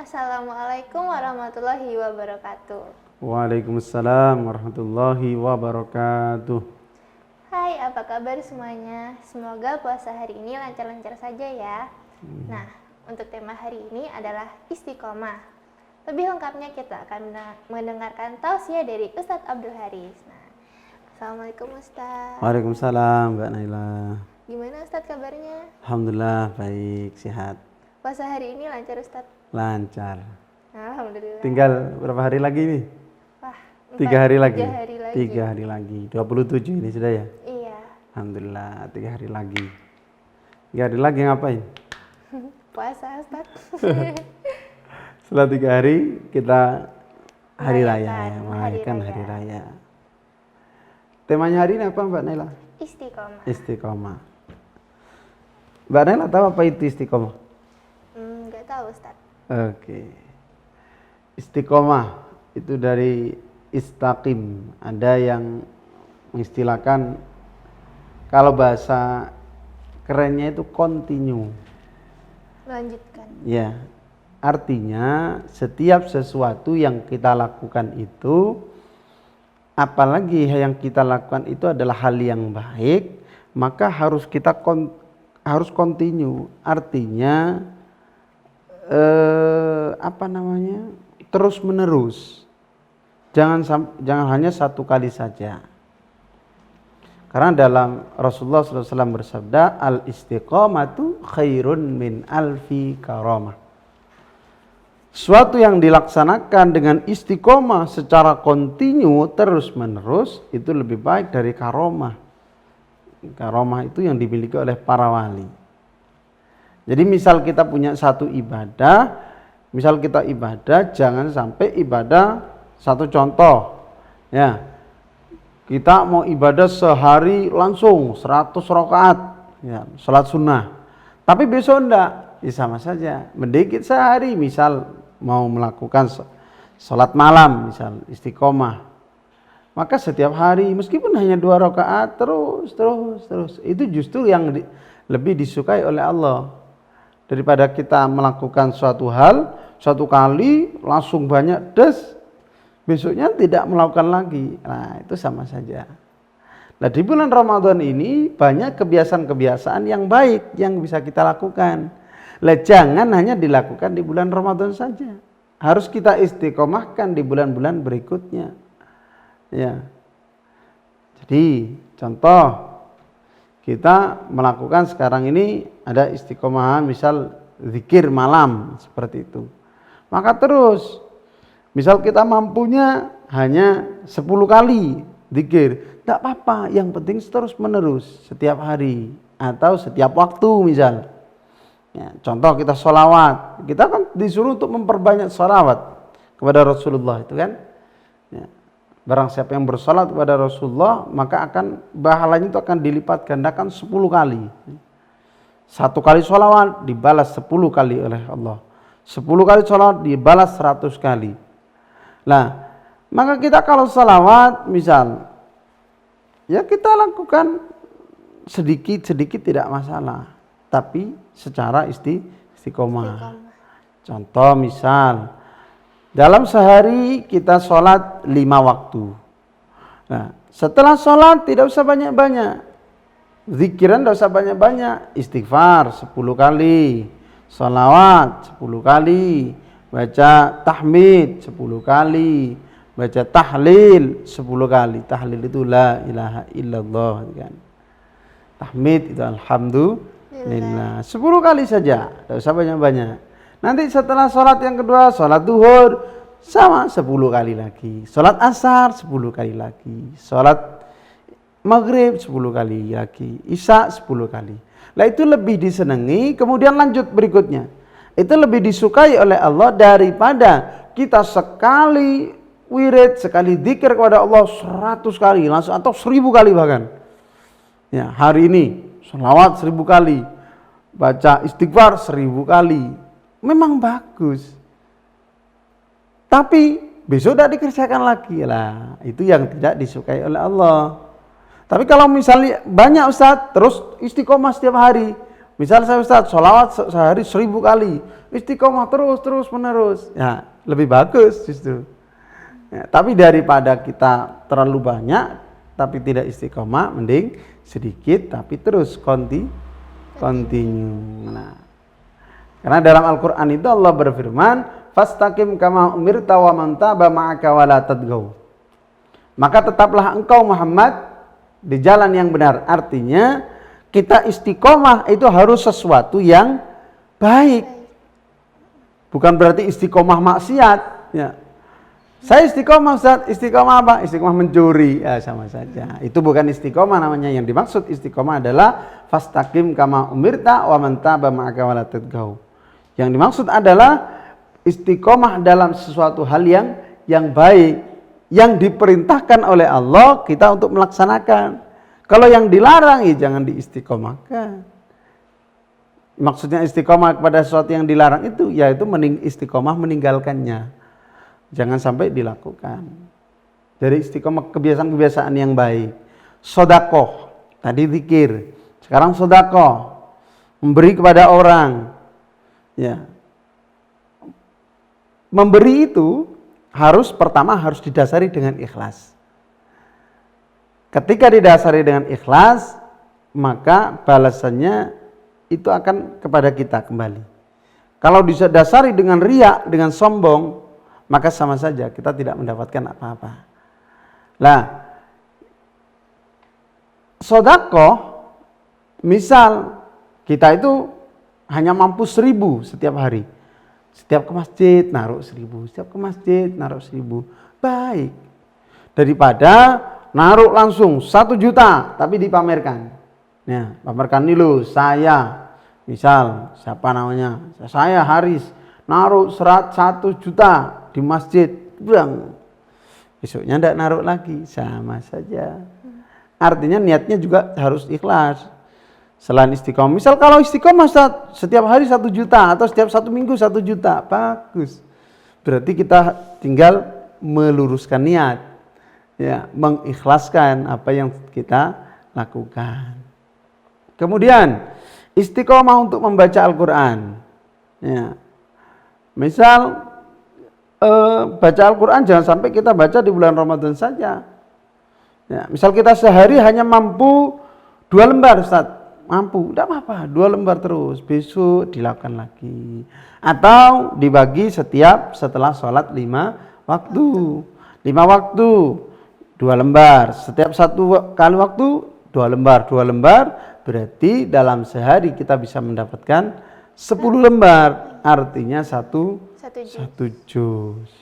Assalamualaikum warahmatullahi wabarakatuh. Waalaikumsalam warahmatullahi wabarakatuh. Hai, apa kabar semuanya? Semoga puasa hari ini lancar-lancar saja ya. Nah, untuk tema hari ini adalah istiqomah. Lebih lengkapnya kita akan mendengarkan tausiah dari Ustadz Abdul Haris. Nah, Assalamualaikum Ustadz. Waalaikumsalam Mbak Naila. Gimana Ustadz kabarnya? Alhamdulillah baik, sehat. Puasa hari ini lancar Ustadz? Lancar. Alhamdulillah. Tinggal berapa hari lagi nih? Wah, 3 hari lagi. 3 hari lagi. 3 hari lagi. 27 ini sudah ya? Iya. Alhamdulillah 3 hari lagi. 3 hari lagi ngapain? Puasa Ustadz. Setelah 3 hari kita hari raya ya, Merayakan merayakan hari hari raya. raya. Temanya hari ini apa Mbak Naila? Istiqomah. Istiqomah. Mbak Naila tahu apa itu istiqomah? Nggak tahu Ustadz. Oke. Istiqomah itu dari istaqim. Ada yang mengistilahkan, kalau bahasa kerennya itu continue. Lanjutkan. Ya. Artinya setiap sesuatu yang kita lakukan itu, apalagi yang kita lakukan itu adalah hal yang baik, maka harus kita harus continue. Artinya terus menerus. Jangan hanya satu kali saja. Karena dalam Rasulullah SAW bersabda, al-istiqomatu khairun min alfi karamah. Suatu yang dilaksanakan dengan istiqomah secara kontinu terus menerus itu lebih baik dari karomah. Karomah itu yang dimiliki oleh para wali. Jadi misal kita punya satu ibadah, misal kita ibadah, jangan sampai ibadah, satu contoh ya, kita mau ibadah sehari langsung 100 rakaat ya, sholat sunnah, tapi besok enggak, ya sama saja. Mendikit sehari, misal mau melakukan sholat malam, misal istiqomah, maka setiap hari meskipun hanya 2 rakaat terus, itu justru yang lebih disukai oleh Allah daripada kita melakukan suatu hal suatu kali langsung banyak besoknya tidak melakukan lagi. Nah, itu sama saja. Nah, di bulan Ramadan ini banyak kebiasaan-kebiasaan yang baik yang bisa kita lakukan. Jangan hanya dilakukan di bulan Ramadan saja. Harus kita istiqomahkan di bulan-bulan berikutnya. Ya. Jadi, contoh kita melakukan sekarang ini ada istiqomah, misal zikir malam seperti itu. Maka terus, misal kita mampunya hanya 10 kali zikir, tidak apa-apa, yang penting terus menerus setiap hari atau setiap waktu misal. Ya, contoh kita sholawat, kita kan disuruh untuk memperbanyak sholawat kepada Rasulullah itu kan. Ya. Barang siapa yang bersolat kepada Rasulullah, maka akan pahalanya itu akan dilipat gandakan 10 kali. 1 kali sholawat dibalas 10 kali oleh Allah. 10 kali sholawat dibalas 100 kali. Nah, maka kita kalau sholawat misal, ya kita lakukan sedikit-sedikit tidak masalah. Tapi secara istiqomah. Contoh misal, dalam sehari kita sholat 5 waktu. Nah, setelah sholat tidak usah banyak-banyak. Zikiran tidak usah banyak-banyak. Istighfar 10 kali. Sholawat 10 kali. Baca tahmid 10 kali. Baca tahlil 10 kali. Tahlil itu la ilaha illallah kan. Tahmid itu alhamdulillah. 10 kali saja. Tidak usah banyak-banyak. Nanti setelah sholat yang kedua, sholat duhur, sama 10 kali lagi. Sholat asar 10 kali lagi. Sholat maghrib 10 kali lagi. Isya 10 kali. Nah, itu lebih disenangi, kemudian lanjut berikutnya. Itu lebih disukai oleh Allah daripada kita sekali wirid, sekali dzikir kepada Allah 100 kali, langsung atau 1000 kali bahkan. Ya, hari ini sholawat 1000 kali. Baca istighfar 1000 kali. Memang bagus, tapi besok tidak dikerjakan lagi lah. Itu yang tidak disukai oleh Allah. Tapi kalau misalnya banyak Ustaz, terus istiqomah setiap hari, Misal saya Ustaz, sholawat sehari 1000 kali, istiqomah terus menerus, ya lebih bagus justru. Ya, tapi daripada kita terlalu banyak tapi tidak istiqomah, mending sedikit tapi terus continue. Nah, karena dalam Al-Quran itu Allah berfirman, fastaqim kama umirta wa man taba ma'aka wa la tadghaw. Maka tetaplah engkau Muhammad di jalan yang benar. Artinya kita istiqomah itu harus sesuatu yang baik. Bukan berarti istiqomah maksiat. Ya. Saya istiqomah Ustaz, istiqomah apa? Istiqomah mencuri, ya sama saja. Itu bukan istiqomah namanya. Yang dimaksud istiqomah adalah fastaqim kama umirta wa man taba ma'aka wa la tadghaw. Yang dimaksud adalah istiqomah dalam sesuatu hal yang baik, yang diperintahkan oleh Allah kita untuk melaksanakan. Kalau yang dilarang ya jangan diistiqomahkan. Maksudnya istiqomah kepada sesuatu yang dilarang itu yaitu istiqomah meninggalkannya. Jangan sampai dilakukan. Dari istiqomah kebiasaan-kebiasaan yang baik. Sedekah, tadi zikir. Sekarang sedekah, memberi kepada orang. Ya. Memberi itu pertama harus didasari dengan ikhlas. Ketika didasari dengan ikhlas, maka balasannya itu akan kepada kita kembali. Kalau didasari dengan riya, dengan sombong, maka sama saja kita tidak mendapatkan apa-apa. Nah, sedekah, misal kita itu hanya mampu 1000 setiap hari. Setiap ke masjid naruh 1000, setiap ke masjid naruh 1000. Baik. Daripada naruh langsung 1 juta tapi dipamerkan. Ya, pamerkan nih loh, saya misal siapa namanya? Saya Haris naruh 1 juta di masjid. Bang. Besoknya enggak naruh lagi, sama saja. Artinya niatnya juga harus ikhlas. Selain istiqomah, misal kalau istiqomah setiap hari 1 juta atau setiap 1 minggu 1 juta, bagus. Berarti kita tinggal meluruskan niat, ya, mengikhlaskan apa yang kita lakukan. Kemudian istiqomah untuk membaca Al-Quran. Ya. Misal baca Al-Quran jangan sampai kita baca di bulan Ramadan saja. Ya, misal kita sehari hanya mampu 2 lembar Ustaz. Mampu, tidak apa-apa, 2 lembar terus, besok dilakukan lagi. Atau dibagi setelah sholat 5 waktu. 5 waktu, 2 lembar. Setiap 1 kali waktu, 2 lembar. Berarti dalam sehari kita bisa mendapatkan 10 lembar. Artinya satu juz.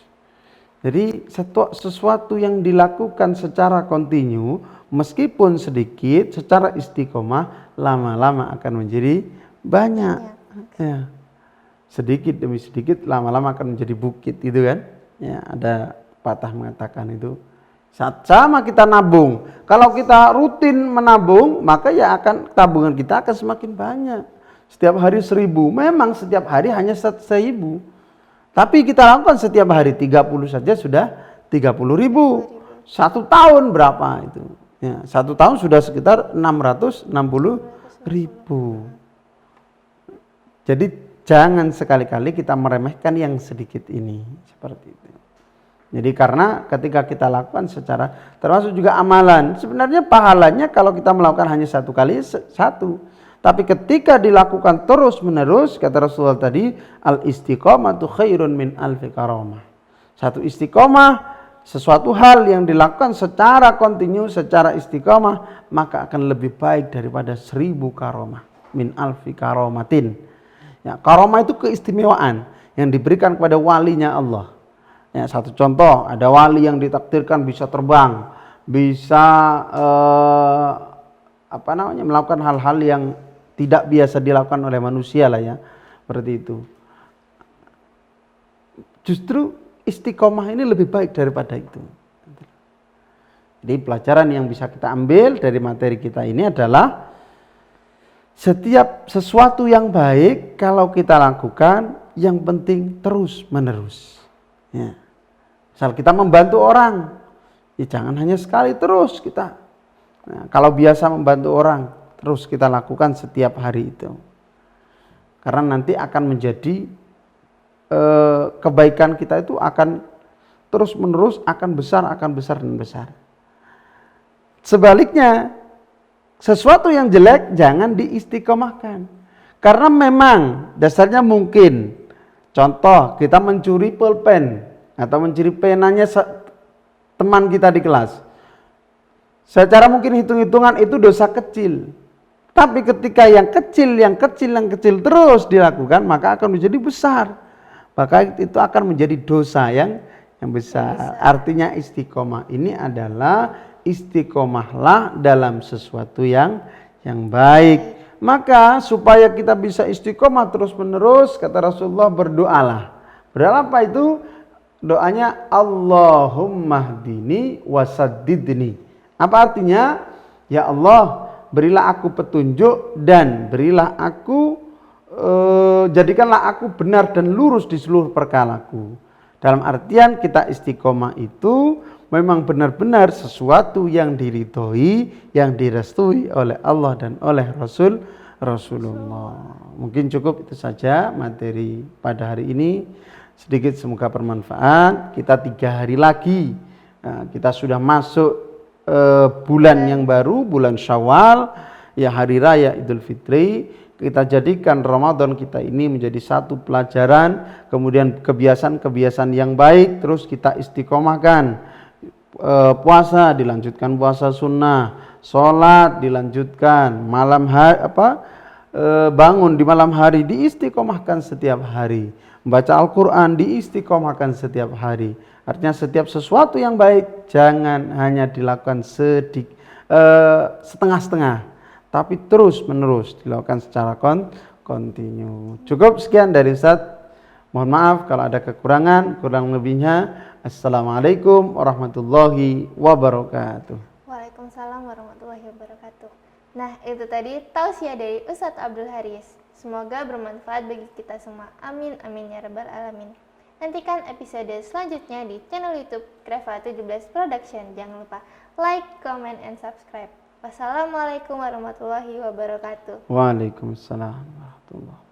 Jadi sesuatu yang dilakukan secara kontinu, meskipun sedikit, secara istiqomah, lama-lama akan menjadi banyak. Ya. Sedikit demi sedikit, lama-lama akan menjadi bukit, itu kan? Ya, ada patah mengatakan itu. Sama kita nabung. Kalau kita rutin menabung, maka ya tabungan kita akan semakin banyak. Setiap hari 1000. Memang setiap hari hanya 1000. Tapi kita lakukan setiap hari 30 saja sudah 30.000. 1 tahun berapa itu? Ya, 1 tahun sudah sekitar 660.000. Jadi jangan sekali-kali kita meremehkan yang sedikit ini, seperti itu. Jadi karena ketika kita lakukan secara, termasuk juga amalan, sebenarnya pahalanya kalau kita melakukan hanya 1 kali, 1. Tapi ketika dilakukan terus menerus, kata Rasulullah tadi, al-istiqomatu khairun min alfi karamah. 1 istiqomah, sesuatu hal yang dilakukan secara kontinu, secara istiqomah, maka akan lebih baik daripada 1000 karamah. Min alfi karamatin. Ya, karamah itu keistimewaan yang diberikan kepada walinya Allah. Ya, satu contoh, ada wali yang ditakdirkan bisa terbang, bisa melakukan hal-hal yang tidak biasa dilakukan oleh manusia lah ya, seperti itu. Justru istiqomah ini lebih baik daripada itu. Jadi pelajaran yang bisa kita ambil dari materi kita ini adalah setiap sesuatu yang baik kalau kita lakukan, yang penting terus menerus. Ya. Misal kita membantu orang, ya jangan hanya sekali terus kita. Nah, kalau biasa membantu orang, terus kita lakukan setiap hari itu. Karena nanti akan menjadi kebaikan kita itu akan terus menerus akan besar dan besar. Sebaliknya, sesuatu yang jelek jangan diistiqomahkan. Karena memang dasarnya mungkin, contoh kita mencuri pulpen atau mencuri penanya teman kita di kelas. Secara mungkin hitung-hitungan itu dosa kecil. Tapi ketika yang kecil terus dilakukan, maka akan menjadi besar. Maka itu akan menjadi dosa yang besar. Artinya istiqomah ini adalah istiqomahlah dalam sesuatu yang baik. Maka supaya kita bisa istiqomah terus menerus, kata Rasulullah, berdoalah. Berdoa apa itu? Doanya Allahumma hdini wasaddidni. Apa artinya? Ya Allah, berilah aku petunjuk dan berilah aku jadikanlah aku benar dan lurus di seluruh perkaraku. Dalam artian kita istiqomah itu memang benar-benar sesuatu yang diridhoi, yang direstui oleh Allah dan oleh Rasulullah. Mungkin cukup itu saja materi pada hari ini. Sedikit semoga bermanfaat. Kita 3 hari lagi kita sudah masuk bulan yang baru, bulan Syawal, ya hari raya Idul Fitri. Kita jadikan Ramadan kita ini menjadi satu pelajaran, kemudian kebiasaan-kebiasaan yang baik terus kita istiqomahkan. Puasa dilanjutkan puasa sunnah, sholat dilanjutkan, bangun di malam hari diistiqomahkan setiap hari, membaca Al-Quran diistiqomahkan setiap hari. Artinya setiap sesuatu yang baik jangan hanya dilakukan setengah-setengah, tapi terus menerus dilakukan secara kontinu. Cukup sekian dari Ustaz. Mohon maaf kalau ada kekurangan, kurang lebihnya. Assalamualaikum warahmatullahi wabarakatuh. Waalaikumsalam warahmatullahi wabarakatuh. Nah, itu tadi tausiah dari Ustadz Abdul Haris. Semoga bermanfaat bagi kita semua. Amin amin ya rabbal alamin. Nantikan episode selanjutnya di channel YouTube Grava 17 Production. Jangan lupa like, comment, and subscribe. Wassalamualaikum warahmatullahi wabarakatuh. Waalaikumsalam warahmatullahi wabarakatuh.